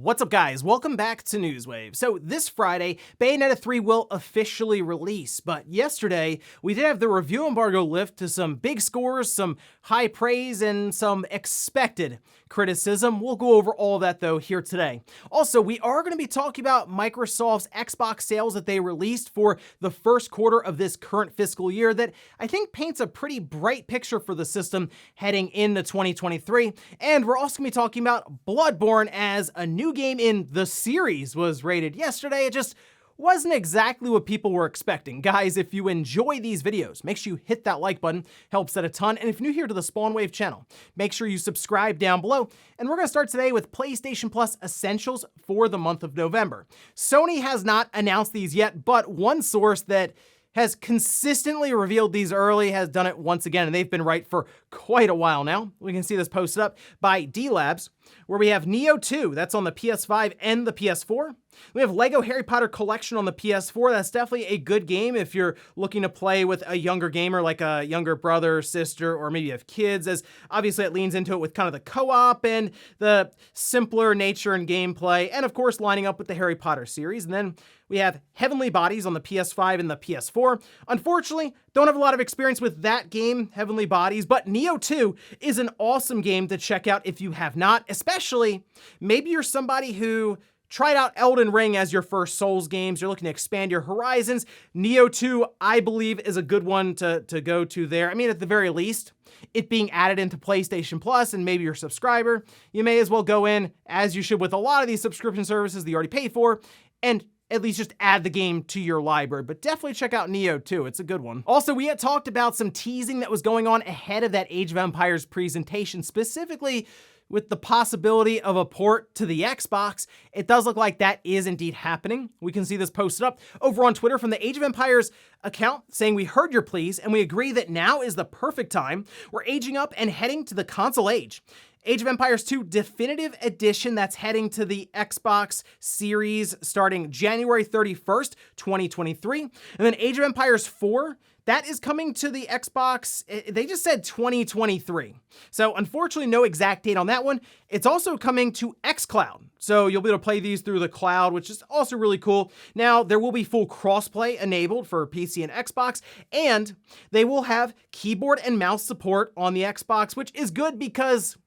What's up, guys? Welcome back to Newswave. So this Friday, Bayonetta 3 will officially release, but yesterday we did have the review embargo lift to some big scores, some high praise, and some expected criticism. We'll go over all that though here today. Also, we are going to be talking about Microsoft's Xbox sales that they released for the first quarter of this current fiscal year that I think paints a pretty bright picture for the system heading into 2023. And we're also going to be talking about Bloodborne as a new game in the series was rated yesterday. It just wasn't exactly what people were expecting. Guys, if you enjoy these videos, make sure you hit that like button, helps that a ton. And if you're new here to the Spawnwave channel, make sure you subscribe down below. And we're gonna start today with PlayStation Plus Essentials for the month of November. Sony has not announced these yet, but one source that has consistently revealed these early has done it once again, and they've been right for quite a while now. We can see this posted up by D-Labs, where we have Nioh 2, that's on the PS5 and the PS4. We have Lego Harry Potter Collection on the PS4. That's definitely a good game if you're looking to play with a younger gamer, like a younger brother or sister, or maybe you have kids, as obviously it leans into it with kind of the co-op and the simpler nature and gameplay, and of course lining up with the Harry Potter series. And then we have Heavenly Bodies on the PS5 and the PS4. Unfortunately, don't have a lot of experience with that game, Heavenly Bodies, but Nioh 2 is an awesome game to check out if you have not, especially maybe you're somebody who tried out Elden Ring as your first Souls games, you're looking to expand your horizons. Nioh 2, I believe, is a good one to go to there. I mean, at the very least, it being added into PlayStation Plus and maybe you're a subscriber, you may as well go in, as you should with a lot of these subscription services that you already pay for, and at least just add the game to your library, but definitely check out Nioh 2, it's a good one. Also, we had talked about some teasing that was going on ahead of that Age of Empires presentation, specifically with the possibility of a port to the Xbox. It does look like that is indeed happening. We can see this posted up over on Twitter from the Age of Empires account saying, "We heard your pleas and we agree that now is the perfect time. We're aging up and heading to the console age. Age of Empires 2 Definitive Edition, that's heading to the Xbox Series starting January 31st, 2023. And then Age of Empires 4, that is coming to the Xbox, they just said 2023. So unfortunately, no exact date on that one. It's also coming to xCloud. So you'll be able to play these through the cloud, which is also really cool. Now, there will be full crossplay enabled for PC and Xbox, and they will have keyboard and mouse support on the Xbox, which is good because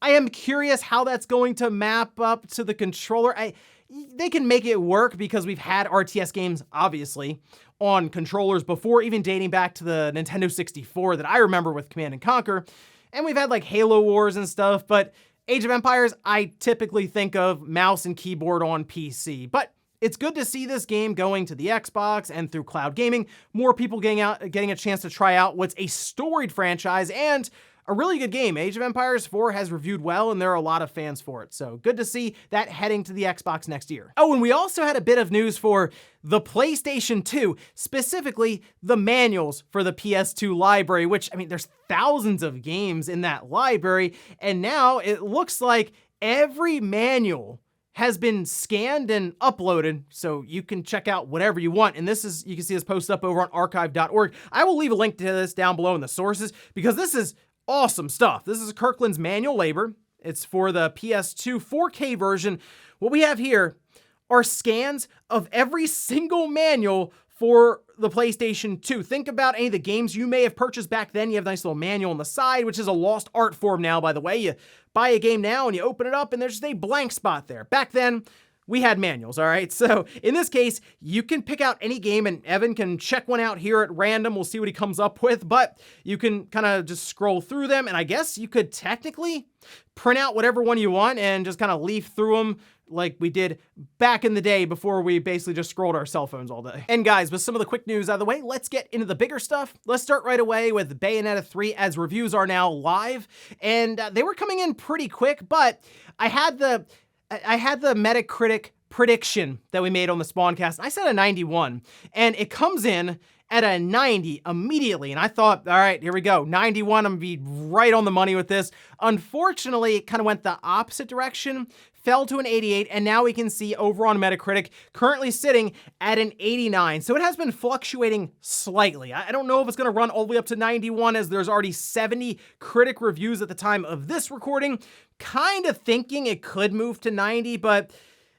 I am curious how that's going to map up to the controller. They can make it work because we've had RTS games, obviously, on controllers before, even dating back to the Nintendo 64 that I remember with Command & Conquer. And we've had like Halo Wars and stuff, but Age of Empires, I typically think of mouse and keyboard on PC. But it's good to see this game going to the Xbox and through cloud gaming, more people getting a chance to try out what's a storied franchise and a really good game. Age of Empires 4 has reviewed well, and there are a lot of fans for it. So good to see that heading to the Xbox next year. Oh, and we also had a bit of news for the PlayStation 2, specifically the manuals for the PS2 library, which, I mean, there's thousands of games in that library, and now it looks like every manual has been scanned and uploaded, so you can check out whatever you want. And this is, you can see this posted up over on archive.org. I will leave a link to this down below in the sources, because this is awesome stuff. This is Kirkland's manual labor. It's for the PS2 4K version. What we have here are scans of every single manual for the PlayStation 2. Think about any of the games you may have purchased back then. You have a nice little manual on the side, which is a lost art form now, by the way. You buy a game now and you open it up and there's just a blank spot there. Back then, we had manuals, all right? So in this case, you can pick out any game and Evan can check one out here at random. We'll see what he comes up with, but you can kind of just scroll through them. And I guess you could technically print out whatever one you want and just kind of leaf through them like we did back in the day before we basically just scrolled our cell phones all day. And guys, with some of the quick news out of the way, let's get into the bigger stuff. Let's start right away with Bayonetta 3, as reviews are now live. And they were coming in pretty quick, but I had the Metacritic prediction that we made on the Spawncast. I said a 91, and it comes in at a 90 immediately. And I thought, all right, here we go. 91, I'm gonna be right on the money with this. Unfortunately, it kind of went the opposite direction, fell to an 88, and now we can see over on Metacritic, currently sitting at an 89. So it has been fluctuating slightly. I don't know if it's gonna run all the way up to 91, as there's already 70 critic reviews at the time of this recording. kind of thinking it could move to 90, but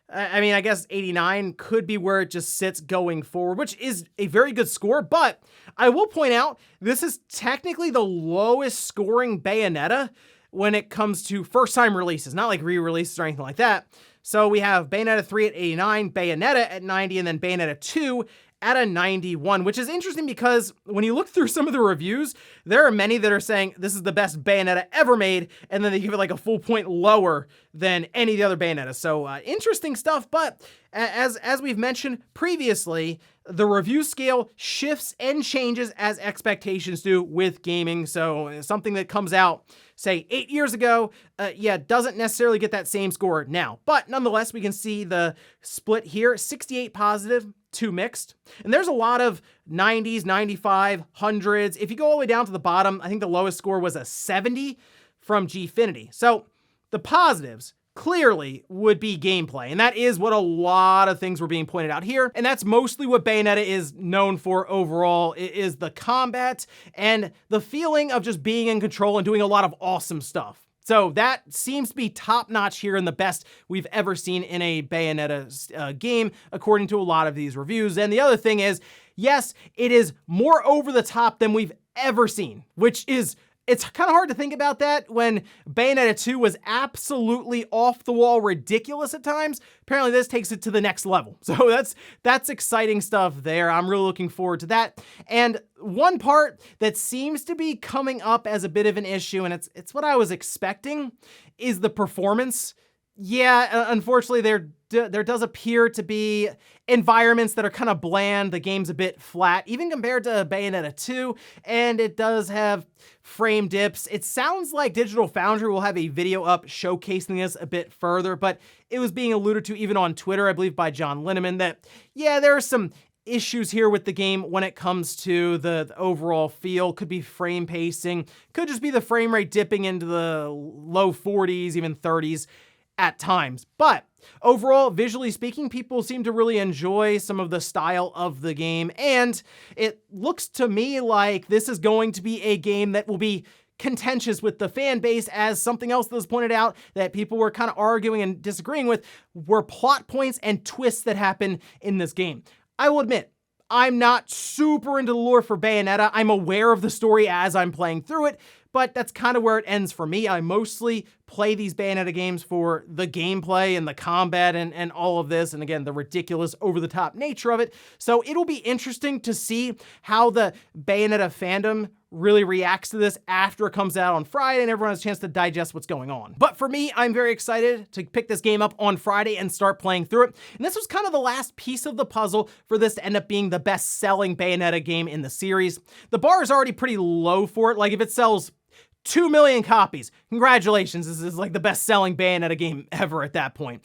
I mean, I guess 89 could be where it just sits going forward, which is a very good score. But I will point out, this is technically the lowest scoring Bayonetta when it comes to first-time releases, not like re-releases or anything like that. So we have Bayonetta 3 at 89, Bayonetta at 90, and then Bayonetta 2 at a 91, which is interesting because when you look through some of the reviews, there are many that are saying this is the best Bayonetta ever made, and then they give it like a full point lower than any of the other Bayonettas. So interesting stuff, but as we've mentioned previously, the review scale shifts and changes as expectations do with gaming. So something that comes out, say, 8 years ago, doesn't necessarily get that same score now. But nonetheless, we can see the split here, 68 positive, 2 mixed. And there's a lot of 90s, 95, 100s. If you go all the way down to the bottom, I think the lowest score was a 70 from Gfinity. So the positives clearly would be gameplay, and that is what a lot of things were being pointed out here, and that's mostly what Bayonetta is known for overall. It is the combat and the feeling of just being in control and doing a lot of awesome stuff. So that seems to be top-notch here and the best we've ever seen in a Bayonetta game, according to a lot of these reviews. And the other thing is, yes, it is more over the top than we've ever seen, which is, it's kind of hard to think about that when Bayonetta 2 was absolutely off-the-wall ridiculous at times. Apparently this takes it to the next level. So that's exciting stuff there. I'm really looking forward to that. And one part that seems to be coming up as a bit of an issue, and it's what I was expecting, is the performance. Yeah, unfortunately, there does appear to be environments that are kind of bland. The game's a bit flat, even compared to Bayonetta 2, and it does have frame dips. It sounds like Digital Foundry will have a video up showcasing this a bit further, but it was being alluded to even on Twitter, I believe by John Linneman, that, yeah, there are some issues here with the game when it comes to the overall feel. Could be frame pacing, could just be the frame rate dipping into the low 40s, even 30s. At times. But overall, visually speaking, people seem to really enjoy some of the style of the game, and it looks to me like this is going to be a game that will be contentious with the fan base, as something else that was pointed out that people were kind of arguing and disagreeing with were plot points and twists that happen in this game. I will admit, I'm not super into the lore for Bayonetta. I'm aware of the story as I'm playing through it, but that's kind of where it ends for me. I mostly play these Bayonetta games for the gameplay and the combat and all of this, and again, the ridiculous over-the-top nature of it. So it'll be interesting to see how the Bayonetta fandom really reacts to this after it comes out on Friday and everyone has a chance to digest what's going on. But for me, I'm very excited to pick this game up on Friday and start playing through it. And this was kind of the last piece of the puzzle for this to end up being the best-selling Bayonetta game in the series. The bar is already pretty low for it. Like, if it sells 2 million copies, congratulations, this is like the best-selling Bayonetta game ever at that point.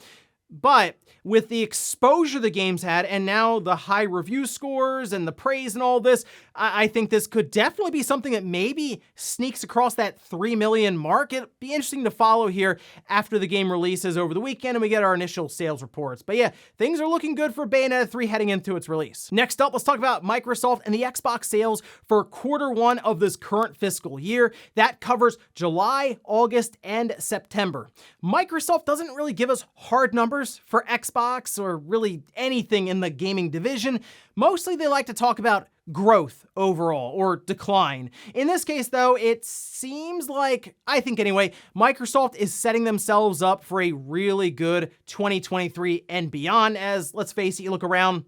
But with the exposure the game's had, and now the high review scores and the praise and all this, I think this could definitely be something that maybe sneaks across that 3 million mark. It'll be interesting to follow here after the game releases over the weekend and we get our initial sales reports. But yeah, things are looking good for Bayonetta 3 heading into its release. Next up, let's talk about Microsoft and the Xbox sales for Q1 of this current fiscal year. That covers July, August, and September. Microsoft doesn't really give us hard numbers for Xbox or really anything in the gaming division. Mostly they like to talk about growth overall, or decline. In this case though, it seems like, I think anyway, Microsoft is setting themselves up for a really good 2023 and beyond, as, let's face it, you look around,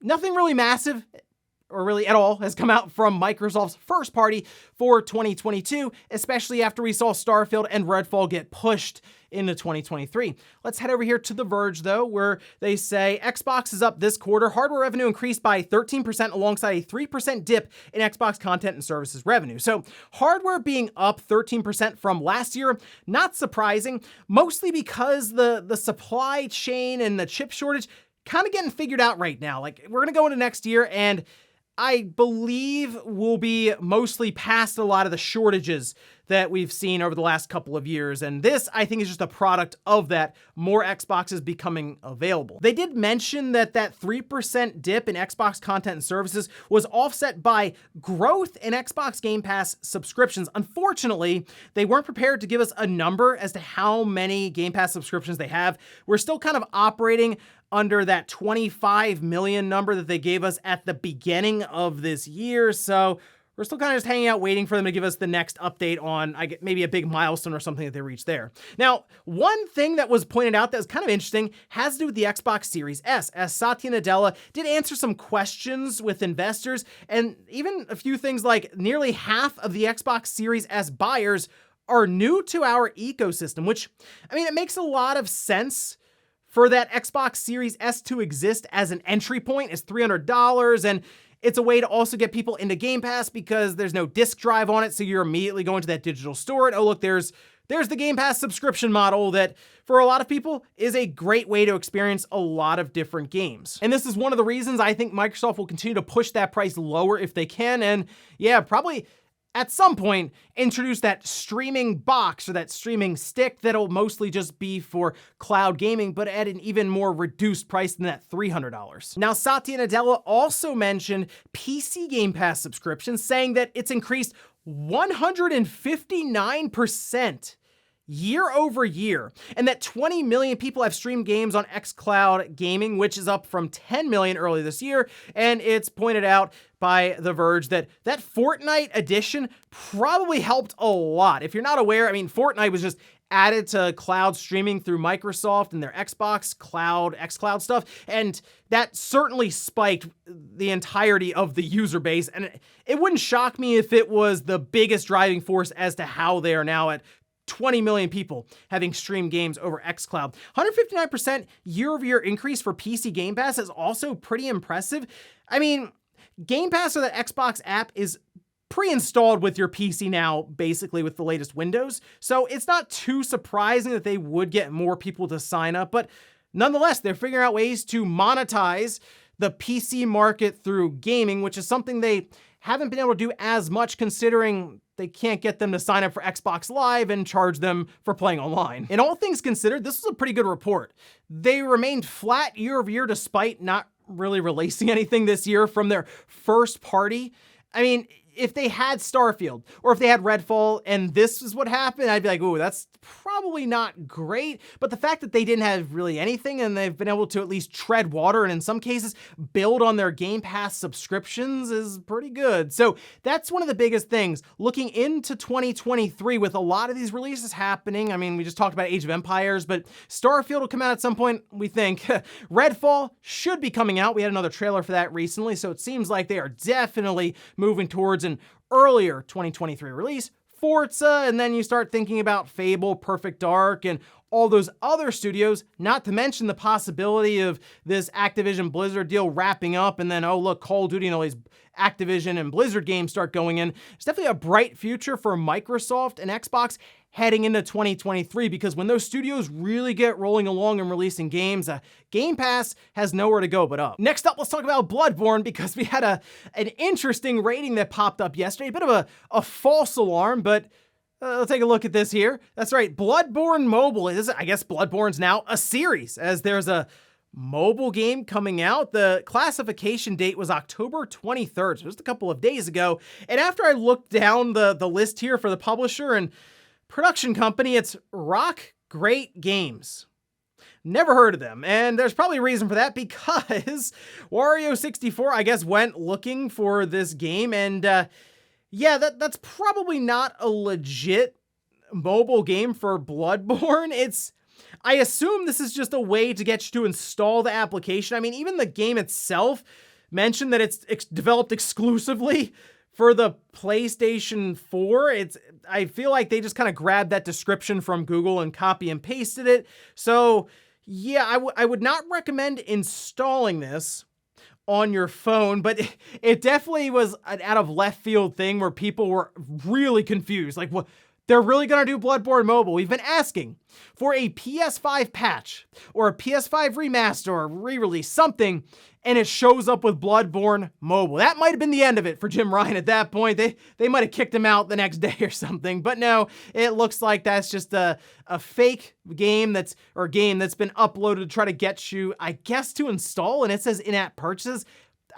nothing really massive or really at all has come out from Microsoft's first party for 2022, especially after we saw Starfield and Redfall get pushed into 2023. Let's head over here to The Verge though, where they say Xbox is up this quarter. Hardware revenue increased by 13% alongside a 3% dip in Xbox content and services revenue. So hardware being up 13% from last year, not surprising, mostly because the supply chain and the chip shortage kind of getting figured out right now. Like, we're gonna go into next year and I believe we'll be mostly past a lot of the shortages that we've seen over the last couple of years. And this, I think, is just a product of that, more Xboxes becoming available. They did mention that 3% dip in Xbox content and services was offset by growth in Xbox Game Pass subscriptions. Unfortunately, they weren't prepared to give us a number as to how many Game Pass subscriptions they have. We're still kind of operating under that 25 million number that they gave us at the beginning of this year. So we're still kind of just hanging out waiting for them to give us the next update on maybe a big milestone or something that they reached there. Now, one thing that was pointed out that was kind of interesting has to do with the Xbox Series S, as Satya Nadella did answer some questions with investors, and even a few things like nearly half of the Xbox Series S buyers are new to our ecosystem, which, I mean, it makes a lot of sense for that Xbox Series S to exist as an entry point. It's $300, and it's a way to also get people into Game Pass because there's no disc drive on it, so you're immediately going to that digital store and, oh, look, there's the Game Pass subscription model that, for a lot of people, is a great way to experience a lot of different games. And this is one of the reasons I think Microsoft will continue to push that price lower if they can, and yeah, probably at some point introduce that streaming box or that streaming stick that'll mostly just be for cloud gaming, but at an even more reduced price than that $300. Now, Satya Nadella also mentioned PC Game Pass subscriptions, saying that it's increased 159% year over year, and that 20 million people have streamed games on xCloud Gaming, which is up from 10 million earlier this year. And it's pointed out by The Verge that Fortnite edition probably helped a lot. If you're not aware, I mean, Fortnite was just added to cloud streaming through Microsoft and their Xbox Cloud, xCloud stuff, and that certainly spiked the entirety of the user base. And it wouldn't shock me if it was the biggest driving force as to how they are now at 20 million people having streamed games over xCloud. 159% year-over-year increase for PC Game Pass is also pretty impressive. I mean, Game Pass or that Xbox app is pre-installed with your PC now, basically with the latest Windows. So it's not too surprising that they would get more people to sign up, but nonetheless, they're figuring out ways to monetize the PC market through gaming, which is something they haven't been able to do as much considering they can't get them to sign up for Xbox Live and charge them for playing online. In all things considered, this was a pretty good report. They remained flat year over year despite not really releasing anything this year from their first party. I mean, if they had Starfield or if they had Redfall and this is what happened, I'd be like, ooh, that's probably not great. But the fact that they didn't have really anything and they've been able to at least tread water and in some cases build on their Game Pass subscriptions is pretty good. So that's one of the biggest things. Looking into 2023 with a lot of these releases happening, I mean, we just talked about Age of Empires, but Starfield will come out at some point, we think. Redfall should be coming out. We had another trailer for that recently, so it seems like they are definitely moving towards an earlier 2023 release. Forza, and then you start thinking about Fable, Perfect Dark, and all those other studios, not to mention the possibility of this Activision Blizzard deal wrapping up, and then, oh look, Call of Duty and all these Activision and Blizzard games start going in. It's definitely a bright future for Microsoft and Xbox heading into 2023, because when those studios really get rolling along and releasing games, Game Pass has nowhere to go but up. Next up, let's talk about Bloodborne, because we had an interesting rating that popped up yesterday, a bit of a false alarm, but let's take a look at this here. That's right, Bloodborne Mobile. I guess Bloodborne's now a series, as there's a mobile game coming out. The classification date was October 23rd, so just a couple of days ago. And after I looked down the list here for the publisher and production company, it's Rock Great Games. Never heard of them, and there's probably a reason for that, because Wario64, I guess, went looking for this game, and yeah, that's probably not a legit mobile game for Bloodborne. I assume this is just a way to get you to install the application. I mean, even the game itself mentioned that it's developed exclusively for the PlayStation 4. I feel like they just kind of grabbed that description from Google and copy and pasted it. So yeah, I would not recommend installing this on your phone, but it definitely was an out of left field thing where people were really confused. Like, what? they're really gonna do Bloodborne Mobile. We've been asking for a PS5 patch or a PS5 remaster or re-release, something, and it shows up with Bloodborne Mobile. That might have been the end of it for Jim Ryan at that point. They might have kicked him out the next day or something, but no, it looks like that's just a fake game that's been uploaded to try to get you, I guess, to install, and it says in-app purchases.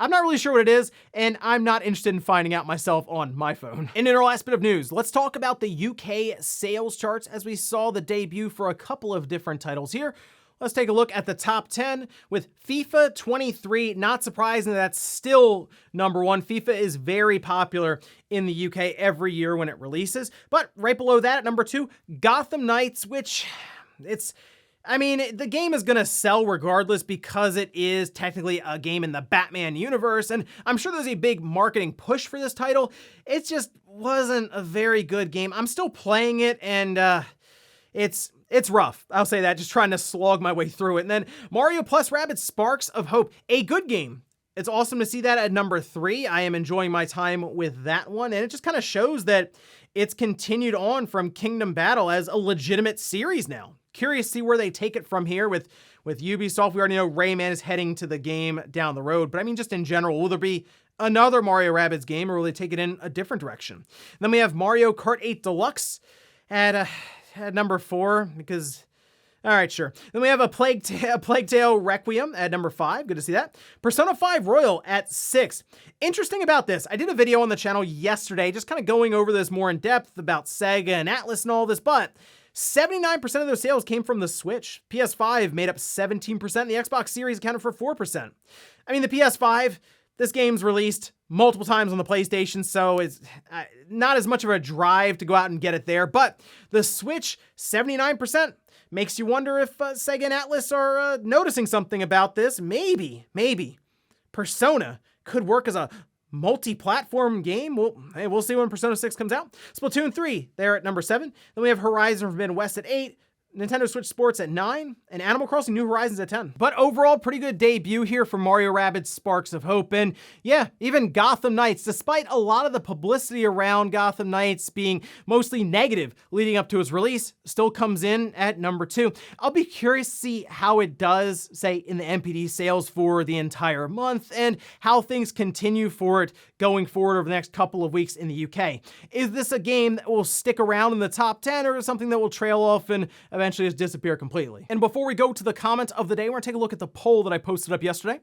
I'm not really sure what it is, and I'm not interested in finding out myself on my phone. And in our last bit of news, let's talk about the UK sales charts as we saw the debut for a couple of different titles here. Let's take a look at the top 10 with FIFA 23. Not surprising that's still number one. FIFA is very popular in the UK every year when it releases. But right below that at number 2, Gotham Knights, which the game is gonna sell regardless because it is technically a game in the Batman universe, and I'm sure there's a big marketing push for this title. It just wasn't a very good game. I'm still playing it, and it's rough. I'll say that, just trying to slog my way through it. And then Mario plus Rabbids Sparks of Hope, a good game. It's awesome to see that at number 3. I am enjoying my time with that one, and it just kind of shows that it's continued on from Kingdom Battle as a legitimate series now. Curious to see where they take it from here with Ubisoft. We already know Rayman is heading to the game down the road, but I mean, just in general, will there be another Mario Rabbids game, or will they take it in a different direction? And then we have Mario Kart 8 Deluxe at number 4, because, all right, sure. Then we have a Plague Tale Requiem at number 5. Good to see that. Persona 5 Royal at 6. Interesting about this, I did a video on the channel yesterday, just kind of going over this more in depth about Sega and Atlas and all this, but 79% of their sales came from the Switch. PS5 made up 17%. The Xbox Series accounted for 4%. I mean, the PS5, this game's released multiple times on the PlayStation, so it's not as much of a drive to go out and get it there. But the Switch, 79%. Makes you wonder if Sega and Atlas are noticing something about this. Maybe Persona could work as a multi-platform game. We'll see when Persona 6 comes out. Splatoon 3, they're at number 7. Then we have Horizon Forbidden West at 8. Nintendo Switch Sports at 9, and Animal Crossing New Horizons at 10. But overall, pretty good debut here for Mario Rabbids Sparks of Hope, and yeah, even Gotham Knights, despite a lot of the publicity around Gotham Knights being mostly negative leading up to its release, still comes in at number 2. I'll be curious to see how it does, say, in the NPD sales for the entire month, and how things continue for it going forward over the next couple of weeks in the UK. Is this a game that will stick around in the top 10, or something that will trail off and eventually just disappear completely? And before we go to the comment of the day, we're gonna take a look at the poll that I posted up yesterday.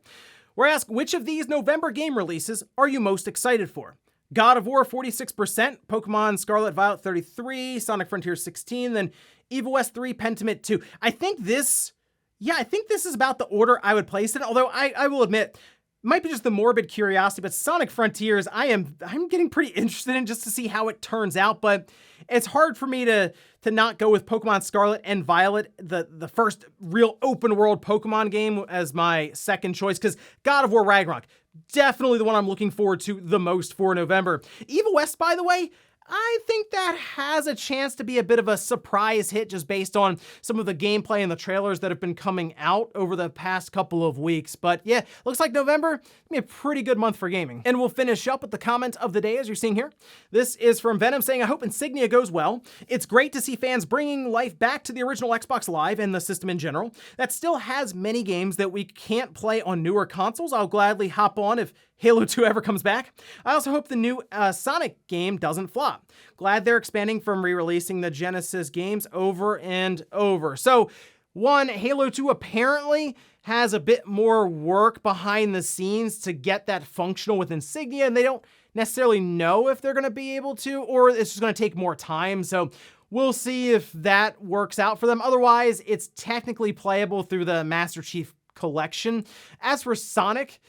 We're asked, which of these November game releases are you most excited for? God of War 46%, Pokemon Scarlet Violet 33%, Sonic Frontier 16%, then Evil West 3, Pentiment 2. I think this is about the order I would place it, although I will admit, might be just the morbid curiosity, but Sonic Frontiers, I'm getting pretty interested in just to see how it turns out, but it's hard for me to not go with Pokemon Scarlet and Violet, the first real open world Pokemon game, as my second choice, because God of War Ragnarok, definitely the one I'm looking forward to the most for November. Evil West, by the way, I think that has a chance to be a bit of a surprise hit just based on some of the gameplay and the trailers that have been coming out over the past couple of weeks. But yeah, looks like November will be a pretty good month for gaming. And we'll finish up with the comment of the day, as you're seeing here. This is from Venom saying, I hope Insignia goes well. It's great to see fans bringing life back to the original Xbox Live and the system in general. That still has many games that we can't play on newer consoles. I'll gladly hop on if Halo 2 ever comes back. I also hope the new Sonic game doesn't flop. Glad they're expanding from re-releasing the Genesis games over and over. So, one, Halo 2 apparently has a bit more work behind the scenes to get that functional with Insignia, and they don't necessarily know if they're going to be able to, or it's just going to take more time. So we'll see if that works out for them. Otherwise, it's technically playable through the Master Chief Collection. As for Sonic,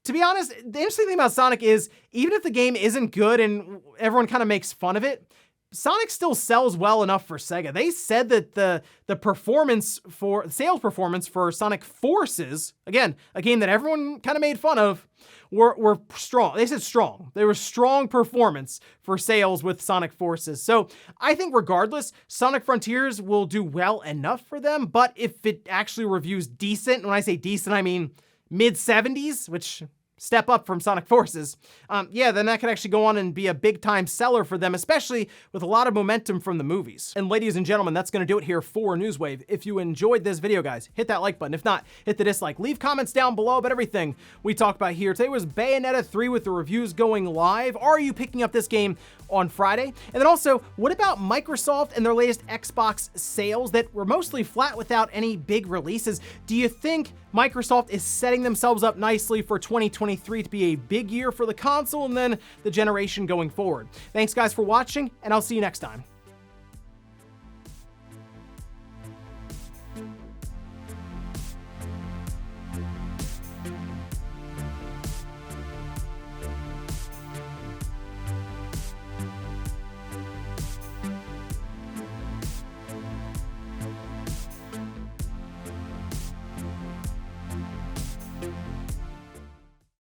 to be honest, the interesting thing about Sonic is, even if the game isn't good and everyone kind of makes fun of it, Sonic still sells well enough for Sega. They said that the sales performance for Sonic Forces, again, a game that everyone kind of made fun of, were strong. They said strong. There was strong performance for sales with Sonic Forces. So I think regardless, Sonic Frontiers will do well enough for them, but if it actually reviews decent, and when I say decent, I mean mid-70s, which step up from Sonic Forces, yeah, then that could actually go on and be a big time seller for them, especially with a lot of momentum from the movies. And ladies and gentlemen, that's gonna do it here for Newswave. If you enjoyed this video, guys, hit that like button. If not, hit the dislike. Leave comments down below about everything we talked about here. Today was Bayonetta 3 with the reviews going live. Are you picking up this game on Friday? And then also, what about Microsoft and their latest Xbox sales that were mostly flat without any big releases? Do you think Microsoft is setting themselves up nicely for 2023 to be a big year for the console and then the generation going forward? Thanks guys for watching, and I'll see you next time.